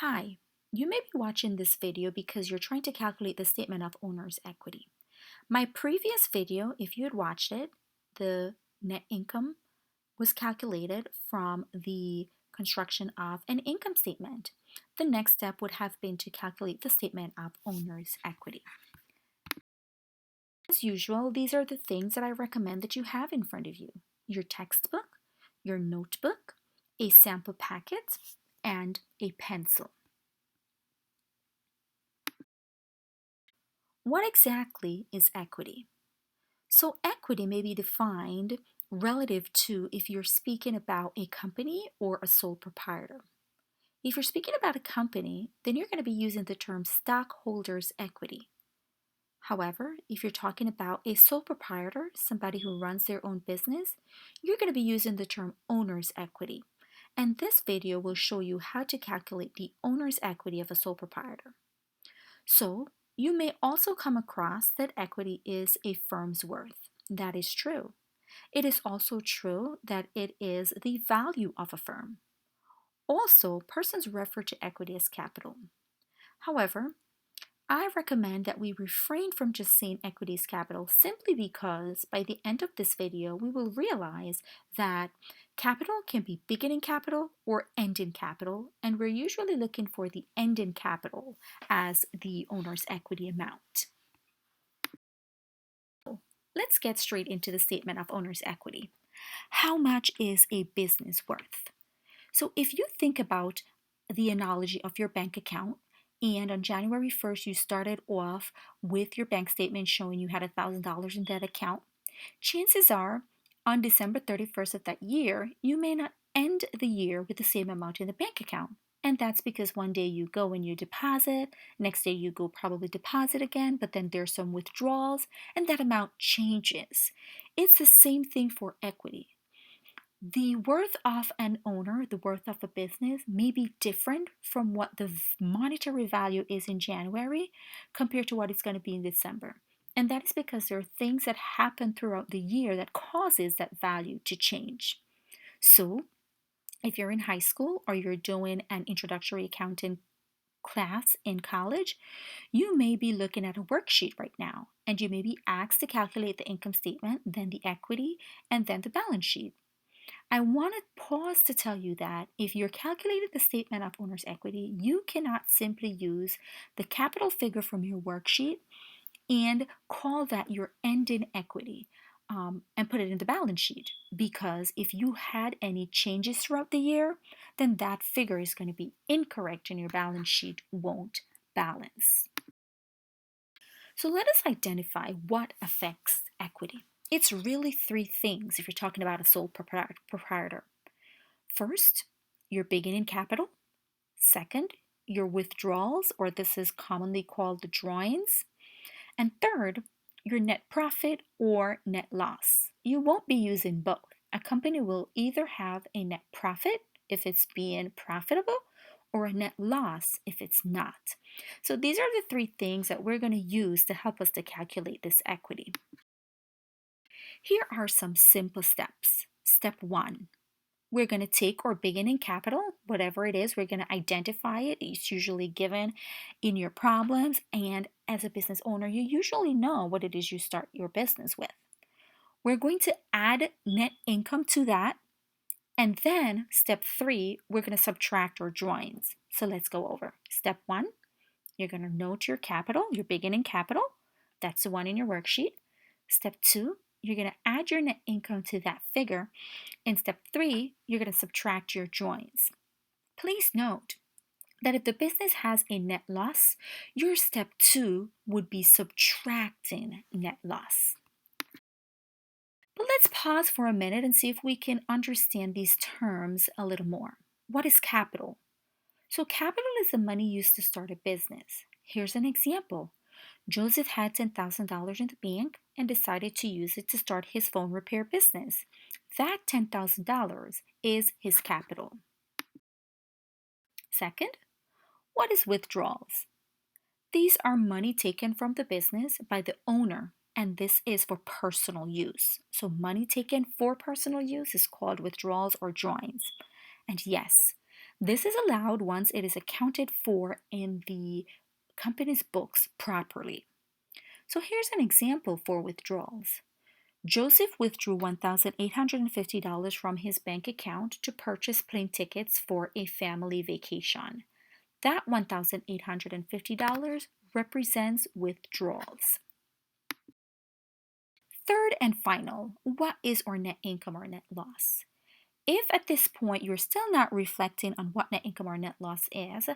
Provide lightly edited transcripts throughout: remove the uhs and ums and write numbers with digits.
Hi, you may be watching this video because you're trying to calculate the statement of owner's equity. My previous video, if you had watched it, the net income was calculated from the construction of an income statement. The next step would have been to calculate the statement of owner's equity. As usual, these are the things that I recommend that you have in front of you: your textbook, your notebook, a sample packet, and a pencil. What exactly is equity? So, equity may be defined relative to if you're speaking about a company or a sole proprietor. If you're speaking about a company, then you're going to be using the term stockholders' equity. However, if you're talking about a sole proprietor, somebody who runs their own business, you're going to be using the term owner's equity. And this video will show you how to calculate the owner's equity of a sole proprietor. So, you may also come across that equity is a firm's worth. That is true. It is also true that it is the value of a firm. Also, persons refer to equity as capital. However, I recommend that we refrain from just saying equity is capital simply because by the end of this video, we will realize that capital can be beginning capital or ending capital, and we're usually looking for the ending capital as the owner's equity amount. Let's get straight into the statement of owner's equity. How much is a business worth? So if you think about the analogy of your bank account, and on January 1st, you started off with your bank statement showing you had $1,000 in that account, chances are on December 31st of that year, you may not end the year with the same amount in the bank account. And that's because one day you go and you deposit, next day you go probably deposit again, but then there's some withdrawals and that amount changes. It's the same thing for equity. The worth of an owner, the worth of a business, may be different from what the monetary value is in January compared to what it's going to be in December. And that is because there are things that happen throughout the year that causes that value to change. So, if you're in high school or you're doing an introductory accounting class in college, you may be looking at a worksheet right now, and you may be asked to calculate the income statement, then the equity, and then the balance sheet. I want to pause to tell you that if you're calculating the statement of owner's equity, you cannot simply use the capital figure from your worksheet and call that your ending equity and put it in the balance sheet. Because if you had any changes throughout the year, then that figure is going to be incorrect and your balance sheet won't balance. So let us identify what affects equity. It's really three things if you're talking about a sole proprietor. First, your beginning capital. Second, your withdrawals, or this is commonly called the drawings. And third, your net profit or net loss. You won't be using both. A company will either have a net profit if it's being profitable or a net loss if it's not. So these are the three things that we're going to use to help us to calculate this equity. Here are some simple steps. Step 1. We're going to take our beginning capital, whatever it is, we're going to identify it. It's usually given in your problems, and as a business owner, you usually know what it is you start your business with. We're going to add net income to that, and then step 3, we're going to subtract our drawings. So let's go over. Step 1, you're going to note your capital, your beginning capital. That's the one in your worksheet. Step 2, you're going to add your net income to that figure. In step 3, you're going to subtract your drawings. Please note that if the business has a net loss, your step 2 would be subtracting net loss. But let's pause for a minute and see if we can understand these terms a little more. What is capital? So capital is the money used to start a business. Here's an example. Joseph had $10,000 in the bank and decided to use it to start his phone repair business. That $10,000 is his capital. Second, what is withdrawals? These are money taken from the business by the owner, and this is for personal use. So money taken for personal use is called withdrawals or drawings. And yes, This is allowed once it is accounted for in the company's books properly. So here's an example for withdrawals. Joseph withdrew $1,850 from his bank account to purchase plane tickets for a family vacation. That $1,850 represents withdrawals. Third and final, what is our net income or net loss? If at this point you're still not reflecting on what net income or net loss is,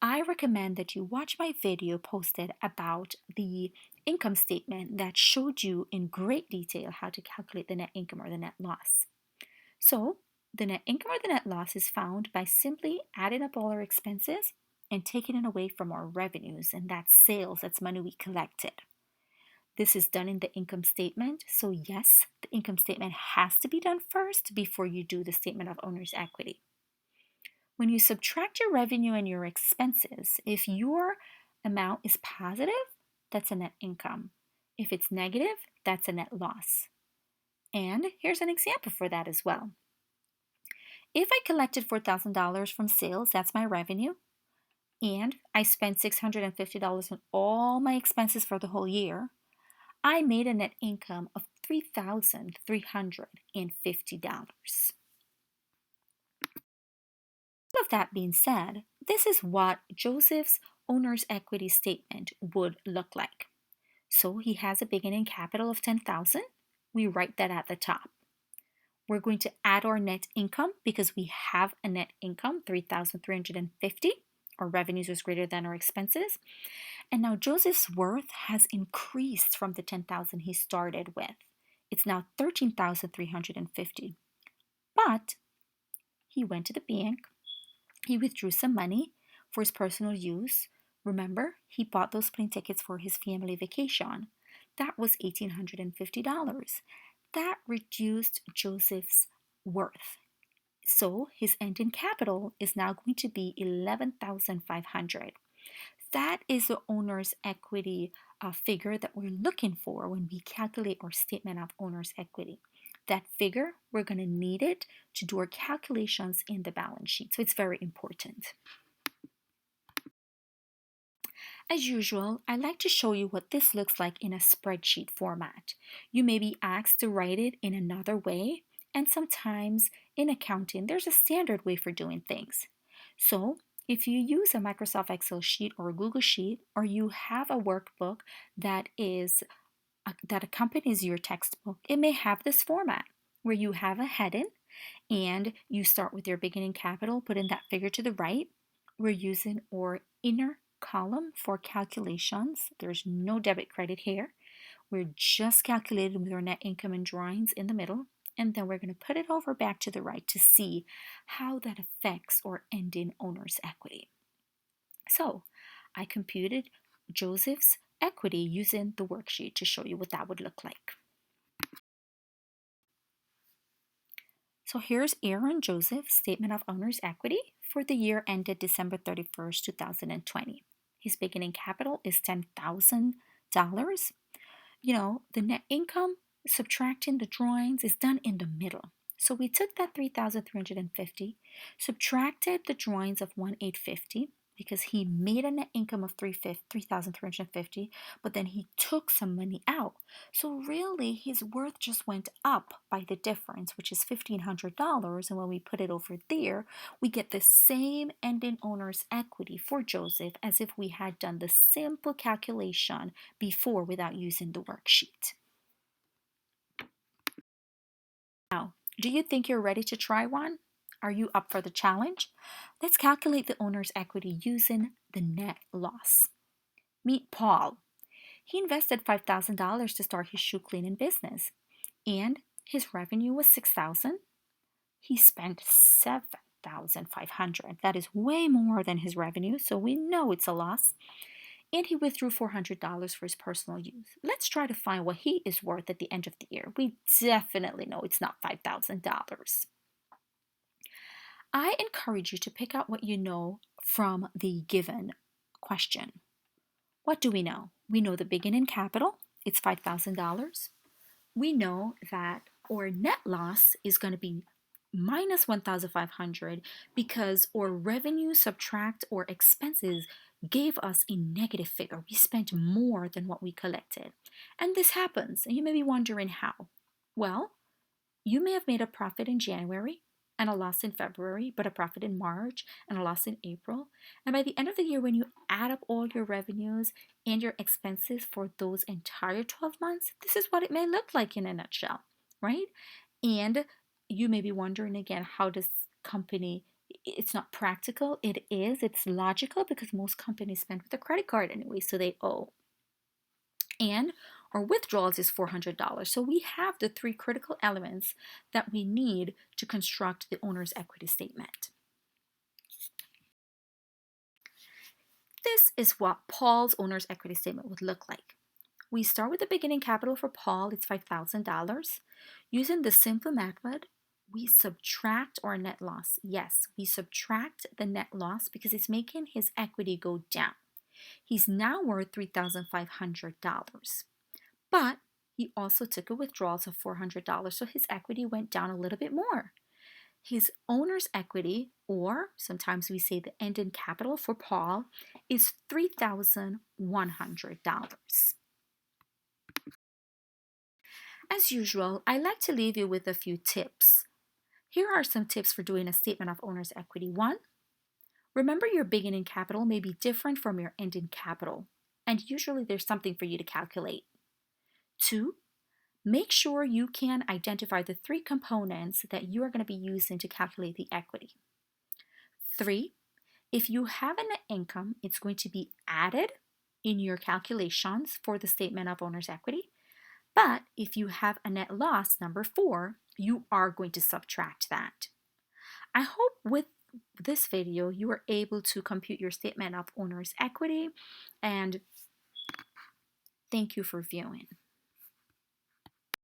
I recommend that you watch my video posted about the income statement that showed you in great detail how to calculate the net income or the net loss. So, the net income or the net loss is found by simply adding up all our expenses and taking it away from our revenues, and that's sales, that's money we collected. This is done in the income statement. So yes, the income statement has to be done first before you do the statement of owner's equity. When you subtract your revenue and your expenses, if your amount is positive, that's a net income. If it's negative, that's a net loss. And here's an example for that as well. If I collected $4,000 from sales, that's my revenue, and I spent $650 on all my expenses for the whole year, I made a net income of $3,350. All of that being said, this is what Joseph's owner's equity statement would look like. So he has a beginning capital of $10,000. We write that at the top. We're going to add our net income because we have a net income, $3,350. Our revenues was greater than our expenses. And now Joseph's worth has increased from the $10,000 he started with. It's now $13,350. But he went to the bank, he withdrew some money for his personal use. Remember, he bought those plane tickets for his family vacation. That was $1,850. That reduced Joseph's worth. So his ending capital is now going to be $11,500. That is the owner's equity figure that we're looking for when we calculate our statement of owner's equity. That figure, we're going to need it to do our calculations in the balance sheet. So it's very important. As usual, I like to show you what this looks like in a spreadsheet format. You may be asked to write it in another way, and sometimes in accounting, there's a standard way for doing things. So if you use a Microsoft Excel sheet or a Google Sheet, or you have a workbook that accompanies your textbook, it may have this format where you have a heading and you start with your beginning capital, put in that figure to the right. We're using our inner column for calculations. There's no debit credit here. We're just calculating with our net income and drawings in the middle. And then we're going to put it over back to the right to see how that affects our ending owner's equity. So I computed Joseph's equity using the worksheet to show you what that would look like. So here's Aaron Joseph's statement of owner's equity for the year ended December 31st, 2020. His beginning capital is $10,000. The net income, subtracting the drawings, is done in the middle. So we took that $3,350, subtracted the drawings of $1,850 because he made a net income of $3,350, but then he took some money out. So really his worth just went up by the difference, which is $1,500. And when we put it over there, we get the same ending owner's equity for Joseph as if we had done the simple calculation before without using the worksheet. Now, do you think you're ready to try one? Are you up for the challenge? Let's calculate the owner's equity using the net loss. Meet Paul. He invested $5,000 to start his shoe cleaning business, and his revenue was $6,000. He spent $7,500. That is way more than his revenue, so we know it's a loss. And he withdrew $400 for his personal use. Let's try to find what he is worth at the end of the year. We definitely know it's not $5,000. I encourage you to pick out what you know from the given question. What do we know? We know the beginning capital, it's $5,000. We know that our net loss is going to be minus 1,500 because our revenue subtract our expenses gave us a negative figure. We spent more than what we collected. And this happens, and you may be wondering how. Well, you may have made a profit in January and a loss in February, but a profit in March and a loss in April. And by the end of the year, when you add up all your revenues and your expenses for those entire 12 months, this is what it may look like in a nutshell, right? And you may be wondering again, how does company, it's not practical. It is, it's logical because most companies spend with a credit card anyway, so they owe. And our withdrawals is $400. So we have the three critical elements that we need to construct the owner's equity statement. This is what Paul's owner's equity statement would look like. We start with the beginning capital for Paul, it's $5,000. Using the simple method, we subtract our net loss. Yes, we subtract the net loss because it's making his equity go down. He's now worth $3,500. But he also took a withdrawal of $400, so his equity went down a little bit more. His owner's equity, or sometimes we say the ending capital for Paul, is $3,100. As usual, I like to leave you with a few tips. Here are some tips for doing a statement of owner's equity. 1, remember your beginning capital may be different from your ending capital, and usually there's something for you to calculate. 2, make sure you can identify the three components that you are going to be using to calculate the equity. 3, if you have a net income, it's going to be added in your calculations for the statement of owner's equity. But if you have a net loss, number 4, you are going to subtract that. I hope with this video you are able to compute your statement of owner's equity, and thank you for viewing.